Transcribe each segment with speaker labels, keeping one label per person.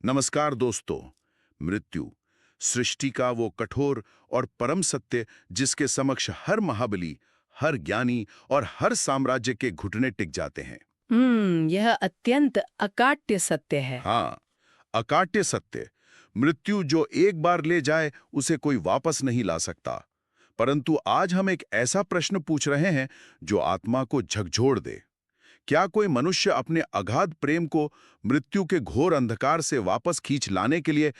Speaker 1: नमस्कार दोस्तों। मृत्यु सृष्टि का वो कठोर और परम सत्य जिसके समक्ष हर महाबली, हर ज्ञानी और हर साम्राज्य के घुटने टिक जाते हैं।
Speaker 2: यह अत्यंत अकाट्य सत्य है।
Speaker 1: हाँ, अकाट्य सत्य। मृत्यु जो एक बार ले जाए उसे कोई वापस नहीं ला सकता। परंतु आज हम एक ऐसा प्रश्न पूछ रहे हैं जो आत्मा को झकझोर दे। क्या कोई मनुष्य अपने अगाध प्रेम को मृत्यु के घोर अंधकार से वापस खींच लाने के लिए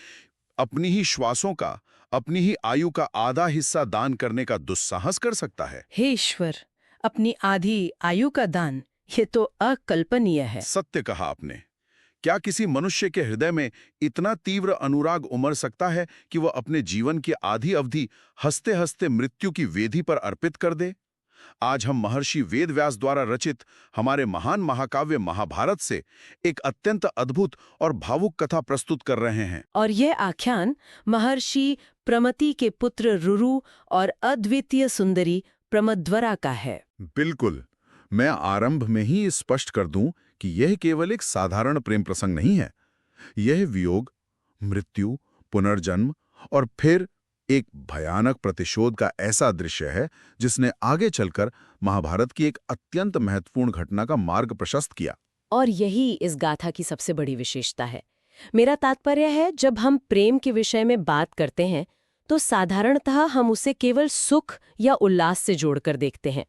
Speaker 1: अपनी ही श्वासों का, अपनी ही आयु का आधा हिस्सा दान करने का दुस्साहस कर सकता है?
Speaker 2: हे ईश्वर, अपनी आधी आयु का दान, ये तो अकल्पनीय है।
Speaker 1: सत्य कहा आपने। क्या किसी मनुष्य के हृदय में इतना तीव्र अनुराग उमड़ सकता है कि वह अपने जीवन की आधी अवधि हंसते हंसते मृत्यु की वेदी पर अर्पित कर दे? आज हम महर्षि वेदव्यास द्वारा रचित हमारे महान महाकाव्य महाभारत से एक अत्यंत अद्भुत और भावुक कथा प्रस्तुत कर रहे हैं।
Speaker 2: और यह आख्यान महर्षि प्रमति के पुत्र रुरु और अद्वितीय सुंदरी प्रमद्वरा का है।
Speaker 1: बिल्कुल। मैं आरंभ में ही स्पष्ट कर दूं कि यह केवल एक साधारण प्रेम प्रसंग नहीं है। यह वियोग, मृत्यु, पुनर्जन्म और फिर एक भयानक प्रतिशोध का ऐसा दृश्य है जिसने आगे चलकर महाभारत की एक अत्यंत महत्वपूर्ण घटना का मार्ग प्रशस्त किया।
Speaker 2: और यही इस गाथा की सबसे बड़ी विशेषता है। मेरा तात्पर्य है, जब हम प्रेम के विषय में बात करते हैं तो साधारणतः हम उसे केवल सुख या उल्लास से जोड़कर देखते हैं।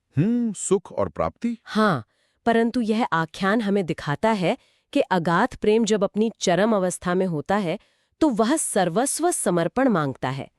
Speaker 1: सुख और प्राप्ति।
Speaker 2: हाँ, परंतु यह आख्यान हमें दिखाता है कि अगाध प्रेम जब अपनी चरम अवस्था में होता है तो वह सर्वस्व समर्पण मांगता है।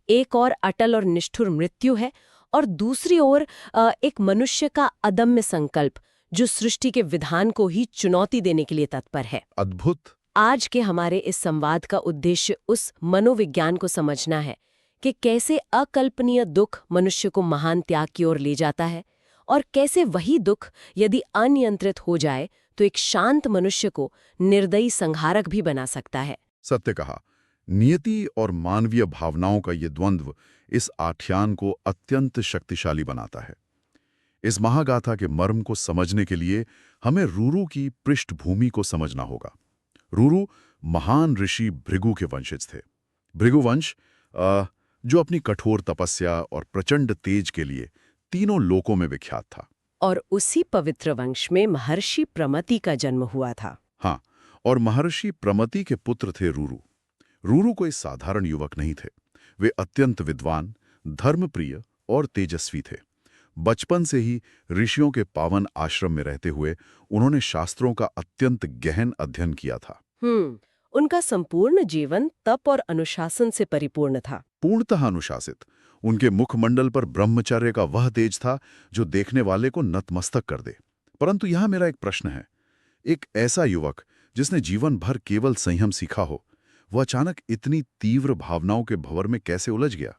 Speaker 2: एक और अटल और निष्ठुर मृत्यु है, और दूसरी ओर एक मनुष्य का अदम्य संकल्प जो सृष्टि के विधान को ही चुनौती देने के लिए तत्पर है।
Speaker 1: अद्भुत।
Speaker 2: आज के हमारे इस संवाद का उद्देश्य उस मनोविज्ञान को समझना है कि कैसे अकल्पनीय दुख मनुष्य को महान त्याग की ओर ले जाता है, और कैसे वही दुख यदि अनियंत्रित हो जाए तो एक शांत मनुष्य को निर्दयी संहारक भी बना सकता है।
Speaker 1: सत्य कहा। नियति और मानवीय भावनाओं का ये द्वंद्व इस आख्यान को अत्यंत शक्तिशाली बनाता है। इस महागाथा के मर्म को समझने के लिए हमें रुरु की पृष्ठभूमि को समझना होगा। रुरु महान ऋषि भृगु के वंशज थे। भृगुवंश जो अपनी कठोर तपस्या और प्रचंड तेज के लिए तीनों लोकों में विख्यात था।
Speaker 2: और उसी पवित्र वंश में महर्षि प्रमति का जन्म हुआ था।
Speaker 1: हाँ, और महर्षि प्रमति के पुत्र थे रुरु। रुरु कोई साधारण युवक नहीं थे। वे अत्यंत विद्वान, धर्मप्रिय और तेजस्वी थे। बचपन से ही ऋषियों के पावन आश्रम में रहते हुए उन्होंने शास्त्रों का अत्यंत गहन अध्ययन किया था।
Speaker 2: उनका संपूर्ण जीवन तप और अनुशासन से परिपूर्ण था।
Speaker 1: पूर्णतः अनुशासित। उनके मुखमंडल पर ब्रह्मचर्य का वह तेज था जो देखने वाले को नतमस्तक कर दे। परंतु यहाँ मेरा एक प्रश्न है। एक ऐसा युवक जिसने जीवन भर केवल संयम सीखा हो, वह अचानक इतनी तीव्र भावनाओं के भंवर में कैसे उलझ गया?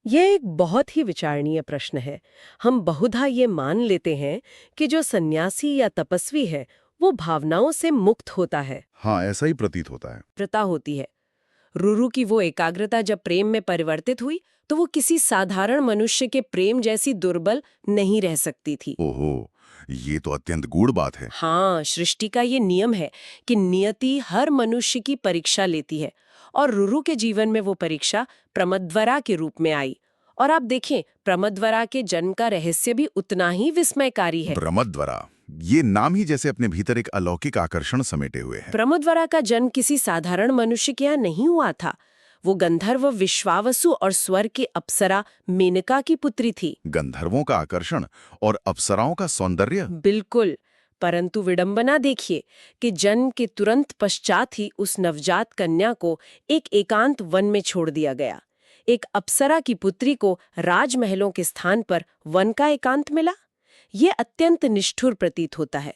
Speaker 2: यह एक बहुत ही विचारणीय प्रश्न है। हम बहुधा ये मान लेते हैं कि जो सन्यासी या तपस्वी है वो भावनाओं से मुक्त होता है।
Speaker 1: हाँ, ऐसा ही प्रतीत होता है।
Speaker 2: प्रता होती है। रुरु की वो एकाग्रता जब प्रेम में परिवर्तित हुई तो वो किसी साधारण मनुष्य के प्रेम जैसी दुर्बल नहीं रह सकती थी।
Speaker 1: ओहो, ये तो अत्यंत गूढ़ बात है।
Speaker 2: हाँ, सृष्टि का ये नियम है कि नियति हर मनुष्य की परीक्षा लेती है, और रुरु के जीवन में वो परीक्षा प्रमद्वरा के रूप में आई। और आप देखें, प्रमद्वरा के जन्म का रहस्य भी उतना ही विस्मयकारी है।
Speaker 1: प्रमद्वरा, ये नाम ही जैसे अपने भीतर एक अलौकिक आकर्षण समेटे हुए है।
Speaker 2: प्रमद्वरा का जन्म किसी साधारण मनुष्य के यहाँ नहीं हुआ था। वो गंधर्व विश्वावसु और स्वर की अप्सरा मेनका की पुत्री थी।
Speaker 1: गंधर्वों का आकर्षण और अप्सराओं का सौंदर्य।
Speaker 2: बिल्कुल। परंतु विडंबना देखिए कि जन्म के तुरंत पश्चात ही उस नवजात कन्या को एक एकांत वन में छोड़ दिया गया। एक अप्सरा की पुत्री को राजमहलों के स्थान पर वन का एकांत मिला। ये अत्यंत निष्ठुर प्रतीत होता है।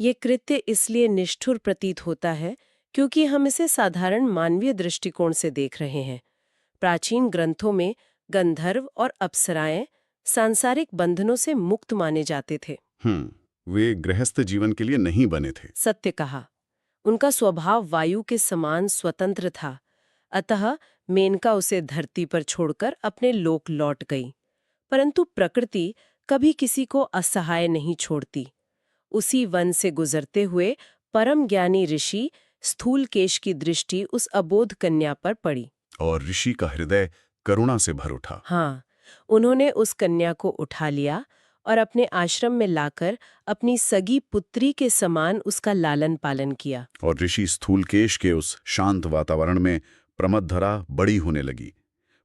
Speaker 2: ये कृत्य इसलिए निष्ठुर प्रतीत होता है क्योंकि हम इसे साधारण मानवीय दृष्टिकोण से देख रहे हैं। प्राचीन ग्रंथों में गंधर्व और अप्सराएं सांसारिक बंधनों से मुक्त माने जाते थे।
Speaker 1: वे गृहस्थ जीवन के लिए नहीं बने थे।
Speaker 2: सत्य कहा। उनका स्वभाव वायु के समान स्वतंत्र था। अतः मेनका उसे धरती पर छोड़कर अपने लोक लौट गई। परंतु प्रकृति कभी किसी को असहाय नहीं छोड़ती। उसी वन से गुजरते हुए परम ज्ञानी ऋषि स्थूलकेश की दृष्टि उस अबोध कन्या पर पड़ी।
Speaker 1: और ऋषि का हृदय करुणा से भर उठा।
Speaker 2: हाँ, उन्होंने उस कन्या को उठा लिया और अपने आश्रम में लाकर अपनी सगी पुत्री के समान उसका लालन पालन किया।
Speaker 1: और ऋषि स्थूलकेश के उस शांत वातावरण में प्रमदधरा बड़ी होने लगी।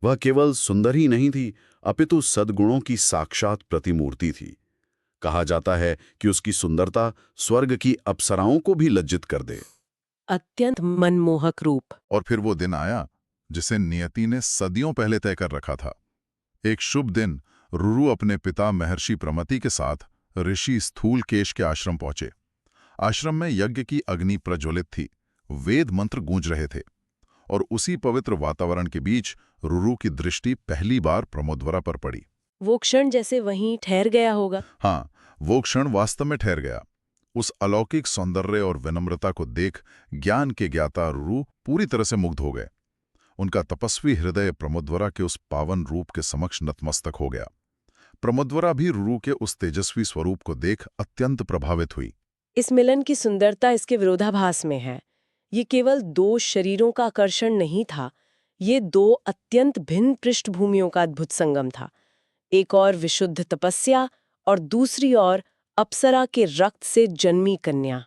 Speaker 1: वह केवल सुंदर ही नहीं थी, अपितु सद्गुणों की साक्षात प्रतिमूर्ति थी। कहा जाता है कि उसकी सुंदरता स्वर्ग की अप्सराओं को भी लज्जित कर दे।
Speaker 2: अत्यंत मनमोहक रूप।
Speaker 3: और फिर वो दिन आया जिसे नियति ने सदियों पहले तय कर रखा था। एक शुभ दिन रुरु अपने पिता महर्षि प्रमति के साथ ऋषि स्थूलकेश के आश्रम पहुंचे। आश्रम में यज्ञ की अग्नि प्रज्वलित थी, वेद मंत्र गूंज रहे थे, और उसी पवित्र वातावरण के बीच रुरु की दृष्टि पहली बार प्रमोदवरा पर पड़ी।
Speaker 2: वो क्षण जैसे वहीं ठहर गया होगा।
Speaker 3: हाँ, वो क्षण वास्तव में ठहर गया। उस अलौकिक सौंदर्य और विनम्रता को देख ज्ञान के ज्ञाता रुरु पूरी तरह से मुग्ध हो गए। उनका तपस्वी हृदय प्रमोदवरा के उस पावन रूप के समक्ष नतमस्तक हो गया। प्रमोदवरा भी रुरु के उस तेजस्वी स्वरूप को देख अत्यंत प्रभावित हुई।
Speaker 2: इस मिलन की सुंदरता इसके विरोधाभास में है। ये केवल दो शरीरों का आकर्षण नहीं था, ये दो अत्यंत भिन्न पृष्ठभूमियों का अद्भुत संगम था। एक और विशुद्ध तपस्या और दूसरी ओर अप्सरा के रक्त से जन्मी कन्या।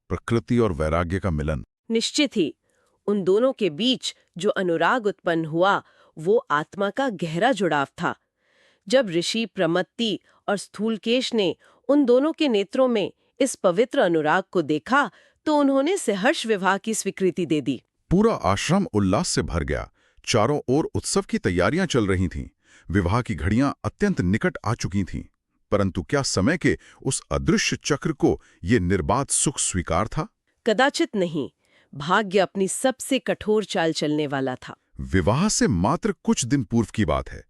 Speaker 3: प्रकृति और वैराग्य का मिलन।
Speaker 2: निश्चित ही उन दोनों के बीच जो अनुराग उत्पन्न हुआ वो आत्मा का गहरा जुड़ाव था। जब ऋषि प्रमत्ति और स्थूलकेश ने उन दोनों के नेत्रों में इस पवित्र अनुराग को देखा तो उन्होंने सहर्ष विवाह की स्वीकृति दे दी।
Speaker 3: पूरा आश्रम उल्लास से भर गया। चारों ओर उत्सव की तैयारियां चल रही थीं। विवाह की घड़ियां अत्यंत निकट आ चुकी थीं। परंतु क्या समय के उस अदृश्य चक्र को ये निर्बाध सुख स्वीकार था?
Speaker 2: कदाचित नहीं। भाग्य अपनी सबसे कठोर चाल चलने वाला था।
Speaker 3: विवाह से मात्र कुछ दिन पूर्व की बात है।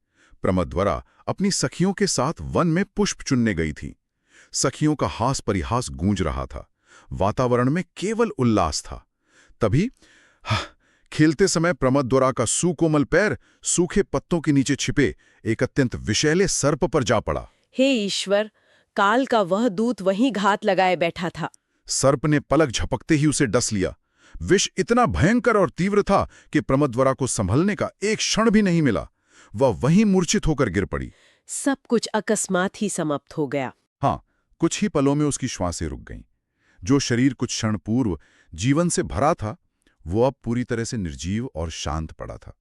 Speaker 3: प्रमोदवरा अपनी सखियों के साथ वन में पुष्प चुनने गई थी। सखियों का हास परिहास गूंज रहा था। वातावरण में केवल उल्लास था। तभी खेलते समय प्रमोदवरा का सुकोमल पैर सूखे पत्तों के नीचे छिपे एक अत्यंत विषैले सर्प पर जा पड़ा।
Speaker 2: हे ईश्वर, काल का वह दूत वहीं घात लगाए बैठा था।
Speaker 3: सर्प ने पलक झपकते ही उसे डस लिया। विष इतना भयंकर और तीव्र था कि प्रमोदवरा को संभलने का एक क्षण भी नहीं मिला। वह वहीं मूर्छित होकर गिर पड़ी।
Speaker 2: सब कुछ अकस्मात ही समाप्त हो गया।
Speaker 3: हाँ, कुछ ही पलों में उसकी श्वासें रुक गईं। जो शरीर कुछ क्षण पूर्व जीवन से भरा था, वो अब पूरी तरह से निर्जीव और शांत पड़ा था।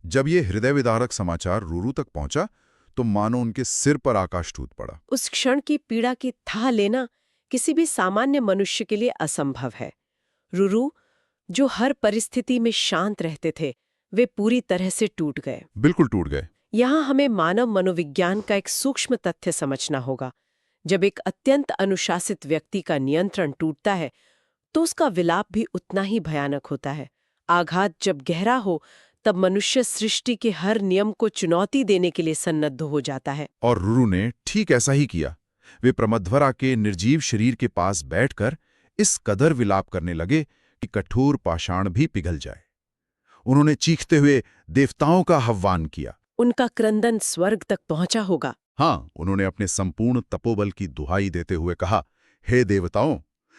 Speaker 3: जब ये हृदय विदारक समाचार रुरु तक पहुंचा तो मानो उनके सिर पर आकाश टूट पड़ा।
Speaker 2: उस क्षण की पीड़ा की था लेना किसी भी सामान्य मनुष्य के लिए असंभव है। रुरु, जो हर परिस्थिति में शांत रहते थे, वे पूरी तरह से टूट गए।
Speaker 3: बिल्कुल टूट गए।
Speaker 2: यहाँ हमें मानव मनोविज्ञान का एक सूक्ष्म तथ्य समझना होगा। जब एक अत्यंत अनुशासित व्यक्ति का नियंत्रण टूटता है तो उसका विलाप भी उतना ही भयानक होता है। आघात जब गहरा हो तब मनुष्य सृष्टि के हर नियम को चुनौती देने के लिए सन्नद्ध हो जाता है।
Speaker 3: और रुरु ने ठीक ऐसा ही किया। वे प्रमोदवरा के निर्जीव शरीर के पास बैठकर इस कदर विलाप करने लगे कि कठोर पाषाण भी पिघल जाए। उन्होंने चीखते हुए देवताओं का आह्वान किया।
Speaker 2: उनका क्रंदन स्वर्ग तक पहुंचा होगा।
Speaker 3: हाँ, उन्होंने अपने संपूर्ण तपोबल की दुहाई देते हुए कहा, हे देवताओं,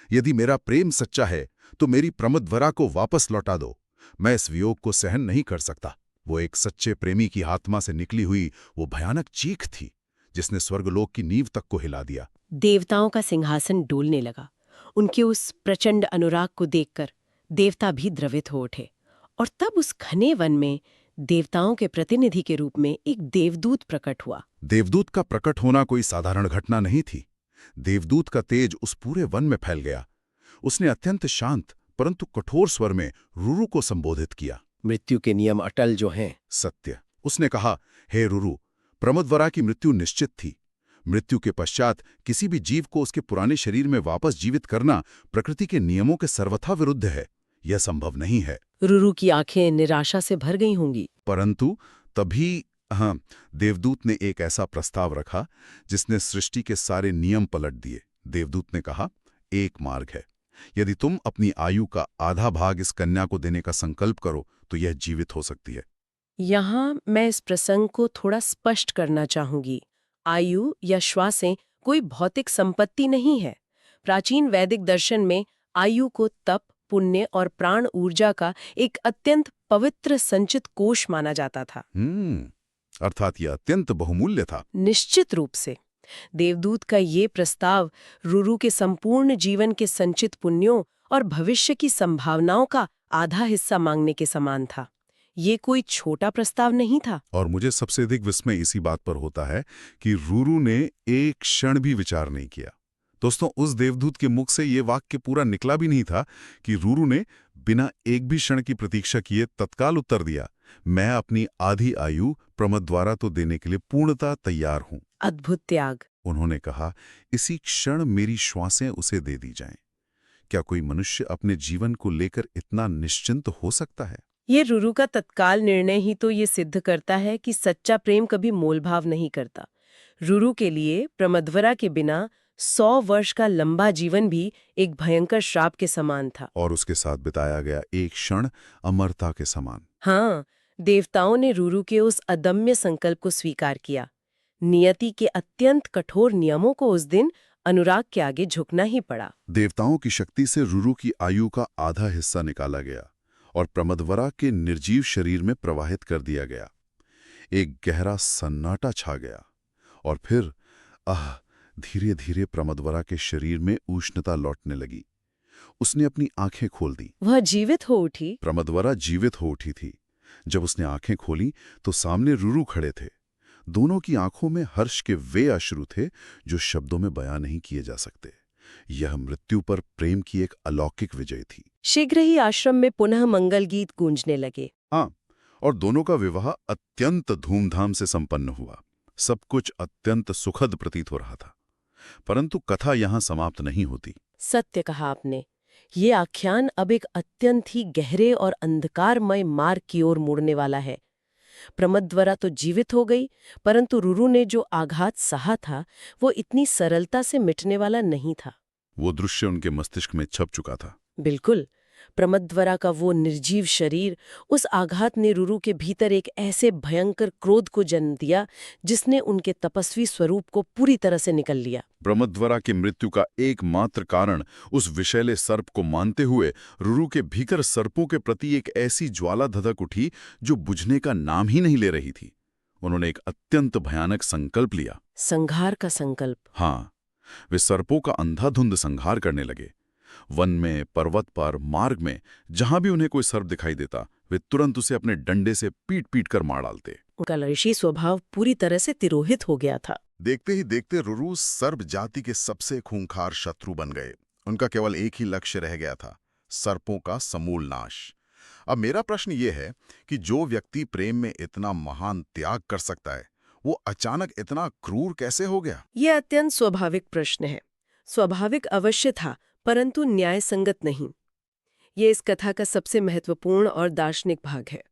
Speaker 3: यदि मेरा प्रेम सच्चा है तो मेरी प्रमोदवरा को वापस लौटा दो। मैं इस वियोग को सहन नहीं कर सकता। वो एक सच्चे प्रेमी की आत्मा से निकली हुई वो भयानक चीख थी जिसने स्वर्गलोक की नींव तक को हिला दिया।
Speaker 2: देवताओं का सिंहासन डोलने लगा। उनके उस प्रचंड अनुराग को देखकर देवता भी द्रवित हो उठे। और तब उस घने वन में देवताओं के प्रतिनिधि के रूप में एक देवदूत प्रकट हुआ।
Speaker 3: देवदूत का प्रकट होना कोई साधारण घटना नहीं थी। देवदूत का तेज उस पूरे वन में फैल गया। उसने अत्यंत शांत परंतु कठोर स्वर में रुरु को संबोधित किया।
Speaker 4: मृत्यु के नियम अटल जो हैं।
Speaker 3: सत्य। उसने कहा, हे रुरु, प्रमोदवरा की मृत्यु निश्चित थी। मृत्यु के पश्चात किसी भी जीव को उसके पुराने शरीर में वापस जीवित करना प्रकृति के नियमों के सर्वथा विरुद्ध है। यह संभव नहीं है।
Speaker 2: रुरु की आंखें निराशा से भर गई होंगी।
Speaker 3: परंतु तभी देवदूत ने एक ऐसा प्रस्ताव रखा जिसने सृष्टि के सारे नियम पलट दिए। देवदूत ने कहा, एक मार्ग है। यदि तुम अपनी आयु का आधा भाग इस कन्या को देने का संकल्प करो तो यह जीवित हो सकती है।
Speaker 2: यहाँ मैं इस प्रसंग को थोड़ा स्पष्ट करना चाहूंगी। आयु या श्वासें कोई भौतिक संपत्ति नहीं है। प्राचीन वैदिक दर्शन में आयु को तप, पुण्य और प्राण ऊर्जा का एक अत्यंत पवित्र संचित कोष माना जाता था।
Speaker 1: अर्थात यह अत्यंत बहुमूल्य था।
Speaker 2: निश्चित रूप से देवदूत का ये प्रस्ताव रुरु के संपूर्ण जीवन के संचित पुण्यों और भविष्य की संभावनाओं का आधा हिस्सा मांगने के समान था। ये कोई छोटा प्रस्ताव नहीं था।
Speaker 1: और मुझे सबसे अधिक विस्मय इसी बात पर होता है कि रुरु ने एक क्षण भी विचार नहीं किया। दोस्तों, उस देवदूत के मुख से ये वाक्य पूरा निकला भी नहीं था कि रुरु ने बिना एक भी क्षण की प्रतीक्षा किए तत्काल उत्तर दिया, मैं अपनी आधी आयु प्रमद्वारा तो देने के लिए पूर्णतः तैयार हूं।
Speaker 2: अद्भुत त्याग।
Speaker 1: उन्होंने कहा, इसी क्षण मेरी श्वासें उसे दे दी जाएं। क्या कोई मनुष्य अपने जीवन को लेकर इतना निश्चिंत हो सकता है?
Speaker 2: ये रुरु का तत्काल निर्णय ही तो ये सिद्ध करता है कि सच्चा प्रेम कभी मोलभाव नहीं करता। रुरु के लिए प्रमद्वरा के बिना 100 वर्ष का लंबा जीवन भी एक भयंकर श्राप के समान था।
Speaker 1: और उसके साथ बिताया गया एक क्षण अमरता के समान।
Speaker 2: हाँ, देवताओं ने रुरु के उस अदम्य संकल्प को स्वीकार किया। नियति के अत्यंत कठोर नियमों को उस दिन अनुराग के आगे झुकना ही पड़ा।
Speaker 1: देवताओं की शक्ति से रुरु की आयु का आधा हिस्सा निकाला गया और प्रमद्वरा के निर्जीव शरीर में प्रवाहित कर दिया गया। एक गहरा सन्नाटा छा गया और फिर धीरे धीरे प्रमद्वरा के शरीर में उष्णता लौटने लगी। उसने अपनी आंखें खोल दी।
Speaker 2: वह जीवित हो उठी।
Speaker 1: प्रमद्वरा जीवित हो उठी थी। जब उसने आंखें खोली तो सामने रुरु खड़े थे। दोनों की आंखों में हर्ष के वे अश्रु थे जो शब्दों में बयां नहीं किए जा सकते। यह मृत्यु पर प्रेम की एक अलौकिक विजय थी।
Speaker 2: शीघ्र ही आश्रम में पुनः मंगल गीत गूंजने लगे।
Speaker 1: हाँ, और दोनों का विवाह अत्यंत धूमधाम से संपन्न हुआ। सब कुछ अत्यंत सुखद प्रतीत हो रहा था। परंतु कथा यहां समाप्त नहीं होती।
Speaker 2: सत्य कहा आपने। ये आख्यान अब एक अत्यंत ही गहरे और अंधकारमय मार्ग की ओर मुड़ने वाला है। प्रमद्वरा तो जीवित हो गई, परंतु रुरु ने जो आघात सहा था वो इतनी सरलता से मिटने वाला नहीं था।
Speaker 1: वो दृश्य उनके मस्तिष्क में छप चुका था।
Speaker 2: बिल्कुल। प्रमद्वरा का वो निर्जीव शरीर, उस आघात ने रुरु के भीतर एक ऐसे भयंकर क्रोध को जन्म दिया जिसने उनके तपस्वी स्वरूप को पूरी तरह से निकल लिया।
Speaker 1: प्रमद्वरा की मृत्यु का एकमात्र कारण उस विषैले सर्प को मानते हुए रुरु के भीतर सर्पों के प्रति एक ऐसी ज्वाला धधक उठी जो बुझने का नाम ही नहीं ले रही थी। उन्होंने एक अत्यंत भयानक संकल्प लिया।
Speaker 2: संहार का संकल्प।
Speaker 1: हाँ, वे सर्पों का अंधाधुंध संहार करने लगे। वन में, पर्वत पर, मार्ग में, जहां भी उन्हें कोई सर्प दिखाई देता, वे तुरंत उसे अपने डंडे से पीट-पीट कर मार डालते।
Speaker 2: उनका ऋषि स्वभाव पूरी तरह से तिरोहित हो गया था।
Speaker 3: देखते ही देखते रुरु सर्प जाति के सबसे खूंखार शत्रु बन गए। उनका केवल एक ही लक्ष्य रह गया था, सर्पों का समूल नाश। अब मेरा प्रश्न ये है कि जो व्यक्ति प्रेम में इतना महान त्याग कर सकता है, वो अचानक इतना क्रूर कैसे हो गया?
Speaker 2: ये अत्यंत स्वाभाविक प्रश्न है। स्वाभाविक अवश्य था, परंतु न्याय संगत नहीं। ये इस कथा का सबसे महत्वपूर्ण और दार्शनिक भाग है।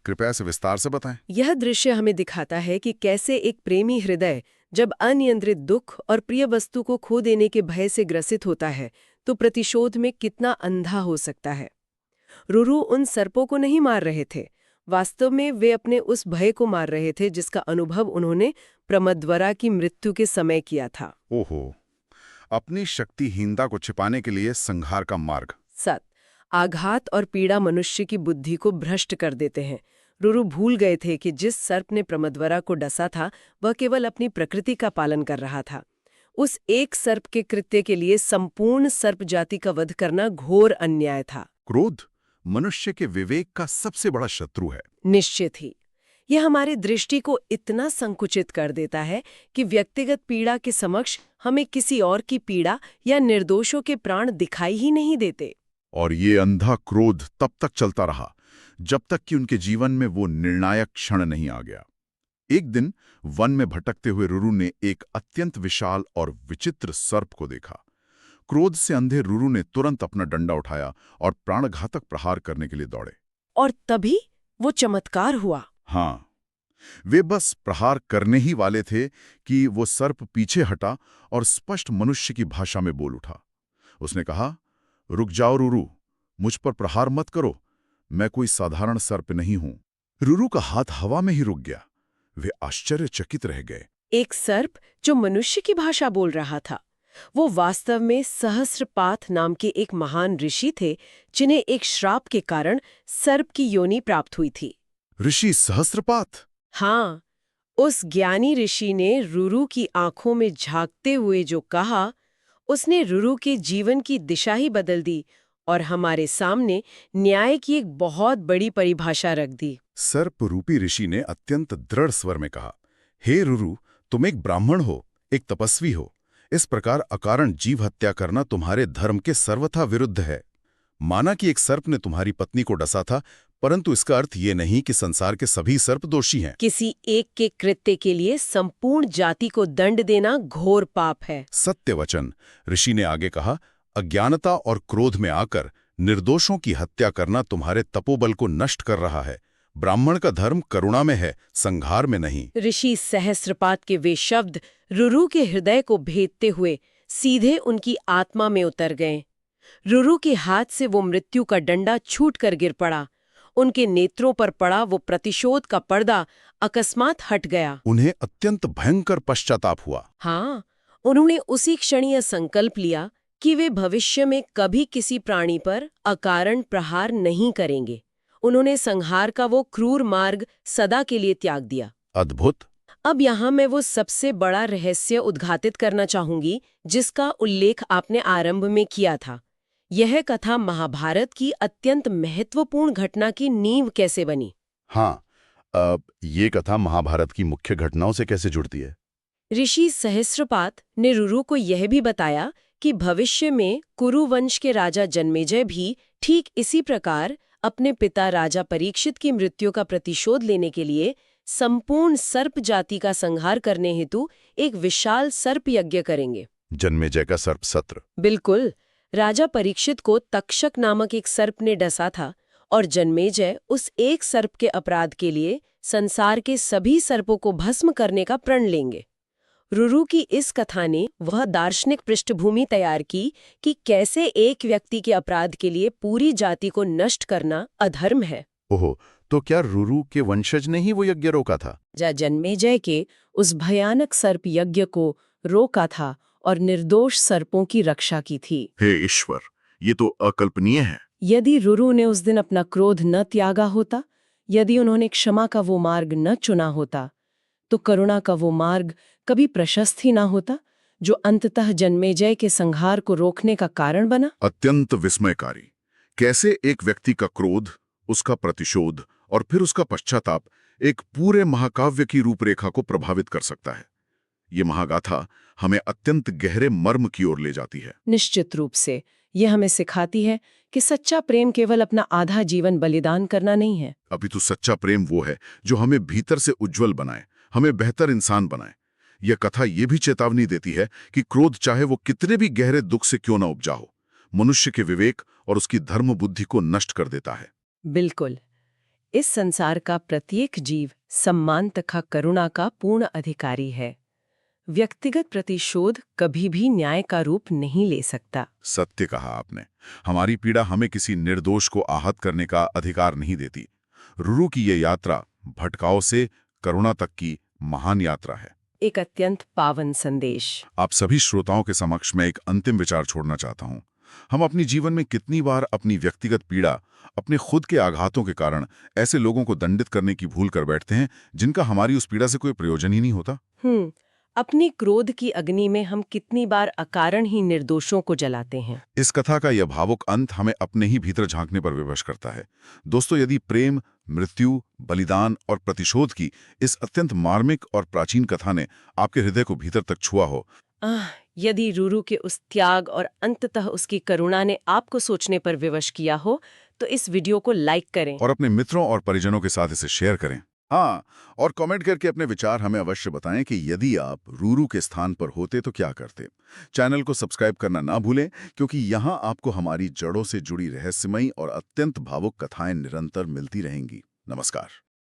Speaker 3: कृपया से विस्तार से बताएं।
Speaker 2: यह दृश्य हमें दिखाता है कि कैसे एक प्रेमी हृदय जब अनियंत्रित दुख और प्रिय वस्तु को खो देने के भय से ग्रसित होता है तो प्रतिशोध में कितना अंधा हो सकता है। रुरु उन सर्पों को नहीं मार रहे थे, वास्तव में वे अपने उस भय को मार रहे थे जिसका अनुभव उन्होंने प्रमद्वरा की मृत्यु के समय किया था।
Speaker 3: ओहो, अपनी शक्तिहीनता को छिपाने के लिए संहार का मार्ग।
Speaker 2: सत आघात और पीड़ा मनुष्य की बुद्धि को भ्रष्ट कर देते हैं। रुरु भूल गए थे कि जिस सर्प ने प्रमद्वरा को डसा था वह केवल अपनी प्रकृति का पालन कर रहा था। उस एक सर्प के कृत्य के लिए संपूर्ण सर्प जाति का वध करना घोर अन्याय था।
Speaker 3: क्रोध मनुष्य के विवेक का सबसे बड़ा शत्रु है।
Speaker 2: निश्चित ही यह हमारी दृष्टि को इतना संकुचित कर देता है कि व्यक्तिगत पीड़ा के समक्ष हमें किसी और की पीड़ा या निर्दोषों के प्राण दिखाई ही नहीं देते।
Speaker 1: और ये अंधा क्रोध तब तक चलता रहा जब तक कि उनके जीवन में वो निर्णायक क्षण नहीं आ गया। एक दिन वन में भटकते हुए रुरु ने एक अत्यंत विशाल और विचित्र सर्प को देखा। क्रोध से अंधे रुरु ने तुरंत अपना डंडा उठाया और प्राणघातक प्रहार करने के लिए दौड़े।
Speaker 2: और तभी वो चमत्कार हुआ।
Speaker 1: हाँ, वे बस प्रहार करने ही वाले थे कि वो सर्प पीछे हटा और स्पष्ट मनुष्य की भाषा में बोल उठा। उसने कहा, रुक जाओ रुरु, मुझ पर प्रहार मत करो, मैं कोई साधारण सर्प नहीं हूं। रुरु का हाथ हवा में ही रुक गया। वे आश्चर्यचकित रह गए।
Speaker 2: एक सर्प जो मनुष्य की भाषा बोल रहा था। वो वास्तव में सहस्रपात नाम के एक महान ऋषि थे जिन्हें एक श्राप के कारण सर्प की योनि प्राप्त हुई थी।
Speaker 1: ऋषि सहस्त्रपात?
Speaker 2: हाँ, उस ज्ञानी ऋषि ने रुरु की आंखों में झांकते हुए जो कहा, उसने रुरु के जीवन की दिशा ही बदल दी और हमारे सामने न्याय की एक बहुत बड़ी परिभाषा रख दी।
Speaker 1: सर्प रूपी ऋषि ने अत्यंत दृढ़ स्वर में कहा, हे रुरु, तुम एक ब्राह्मण हो, एक तपस्वी हो। इस प्रकार अकारण जीव हत्या करना तुम्हारे धर्म के सर्वथा विरुद्ध है। माना कि एक सर्प ने तुम्हारी पत्नी को डसा था, परंतु इसका अर्थ ये नहीं कि संसार के सभी सर्प दोषी हैं।
Speaker 2: किसी एक के कृत्य के लिए संपूर्ण जाति को दंड देना घोर पाप है।
Speaker 1: सत्य वचन। ऋषि ने आगे कहा, अज्ञानता और क्रोध में आकर निर्दोषों की हत्या करना तुम्हारे तपोबल को नष्ट कर रहा है। ब्राह्मण का धर्म करुणा में है, संहार में नहीं।
Speaker 2: ऋषि सहस्रपात के वे शब्द रुरु के हृदय को भेदते हुए सीधे उनकी आत्मा में उतर गए। रुरु के हाथ से वो मृत्यु का डंडा छूट कर गिर पड़ा। उनके नेत्रों पर पड़ा वो प्रतिशोध का पर्दा अकस्मात हट गया।
Speaker 1: उन्हें अत्यंत भयंकर पश्चाताप हुआ।
Speaker 2: हाँ, उन्होंने उसी क्षण यह संकल्प लिया कि वे भविष्य में कभी किसी प्राणी पर अकारण प्रहार नहीं करेंगे। उन्होंने संहार का वो क्रूर मार्ग सदा के लिए त्याग दिया।
Speaker 1: अद्भुत।
Speaker 2: अब यहाँ मैं वो सबसे बड़ा रहस्य उद्घाटित करना चाहूंगी जिसका उल्लेख आपने आरंभ में किया था। यह कथा महाभारत की अत्यंत महत्वपूर्ण घटना की नींव कैसे बनी?
Speaker 1: हाँ, ये कथा महाभारत की मुख्य घटनाओं से कैसे जुड़ती है?
Speaker 2: ऋषि सहस्रपात ने रुरु को यह भी बताया कि भविष्य में कुरु वंश के राजा जन्मेजय भी ठीक इसी प्रकार अपने पिता राजा परीक्षित की मृत्यु का प्रतिशोध लेने के लिए संपूर्ण सर्प जाति का संहार करने हेतु एक विशाल सर्प यज्ञ करेंगे।
Speaker 1: जन्मेजय का सर्प सत्र?
Speaker 2: बिल्कुल। राजा परीक्षित को तक्षक नामक एक सर्प ने डसा था और जन्मेजय उस एक सर्प के अपराध के लिए संसार के सभी सर्पों को भस्म करने का प्रण लेंगे। रुरु की इस कथा ने वह दार्शनिक पृष्ठभूमि तैयार की कि कैसे एक व्यक्ति के अपराध के लिए पूरी जाति को नष्ट करना अधर्म है।
Speaker 1: ओहो, तो क्या रुरु के वंशज ने ही वो यज्ञ रोका था?
Speaker 2: जन्मेजय के उस भयानक सर्प यज्ञ को रोका था और निर्दोष सर्पों की रक्षा की थी।
Speaker 1: हे ईश्वर, ये तो अकल्पनीय है।
Speaker 2: यदि रुरु ने उस दिन अपना क्रोध न त्यागा होता, यदि उन्होंने क्षमा का वो मार्ग न चुना होता, तो करुणा का वो मार्ग कभी प्रशस्त ही ना होता, जो अंततः जन्मेजय के संहार को रोकने का कारण बना।
Speaker 1: अत्यंत विस्मयकारी। कैसे एक व्यक्ति का क्रोध, उसका प्रतिशोध और फिर उसका पश्चाताप एक पूरे महाकाव्य की रूपरेखा को प्रभावित कर सकता है। ये महागाथा हमें अत्यंत गहरे मर्म की ओर ले जाती है।
Speaker 2: निश्चित रूप से यह हमें सिखाती है कि सच्चा प्रेम केवल अपना आधा जीवन बलिदान करना नहीं है।
Speaker 1: अपितु सच्चा प्रेम वो है जो हमें भीतर से उज्जवल बनाए, हमें बेहतर इंसान बनाए। यह कथा ये भी चेतावनी देती है कि क्रोध चाहे वो कितने भी गहरे दुख से क्यों न उपजा हो, मनुष्य के विवेक और उसकी धर्म बुद्धि को नष्ट कर देता है।
Speaker 2: बिल्कुल। इस संसार का प्रत्येक जीव सम्मान तथा करुणा का पूर्ण अधिकारी है। व्यक्तिगत प्रतिशोध कभी भी न्याय का रूप नहीं ले सकता।
Speaker 1: सत्य कहा आपने। हमारी पीड़ा हमें किसी निर्दोष को आहत करने का अधिकार नहीं देती। रुरु की ये यात्रा भटकाव से करुणा तक की महान यात्रा है।
Speaker 2: एक अत्यंत पावन संदेश।
Speaker 1: आप सभी श्रोताओं के समक्ष मैं एक अंतिम विचार छोड़ना चाहता हूं। हम अपने जीवन में कितनी बार अपनी व्यक्तिगत पीड़ा, अपने खुद के आघातों के कारण ऐसे लोगों को दंडित करने की भूल कर बैठते हैं जिनका हमारी उस पीड़ा से कोई प्रयोजन ही नहीं होता।
Speaker 2: अपनी क्रोध की अग्नि में हम कितनी बार अकारण ही निर्दोषों को जलाते हैं।
Speaker 1: इस कथा का यह भावुक अंत हमें अपने ही भीतर झांकने पर विवश करता है। दोस्तों, यदि प्रेम, मृत्यु, बलिदान और प्रतिशोध की इस अत्यंत मार्मिक और प्राचीन कथा ने आपके हृदय को भीतर तक छुआ हो,
Speaker 2: यदि रुरु के उस त्याग और अंततः उसकी करुणा ने आपको सोचने पर विवश किया हो, तो इस वीडियो को लाइक करें
Speaker 1: और अपने मित्रों और परिजनों के साथ इसे शेयर करें। हाँ, और कमेंट करके अपने विचार हमें अवश्य बताएं कि यदि आप रुरु के स्थान पर होते तो क्या करते। चैनल को सब्सक्राइब करना ना भूलें, क्योंकि यहाँ आपको हमारी जड़ों से जुड़ी रहस्यमयी और अत्यंत भावुक कथाएं निरंतर मिलती रहेंगी। नमस्कार।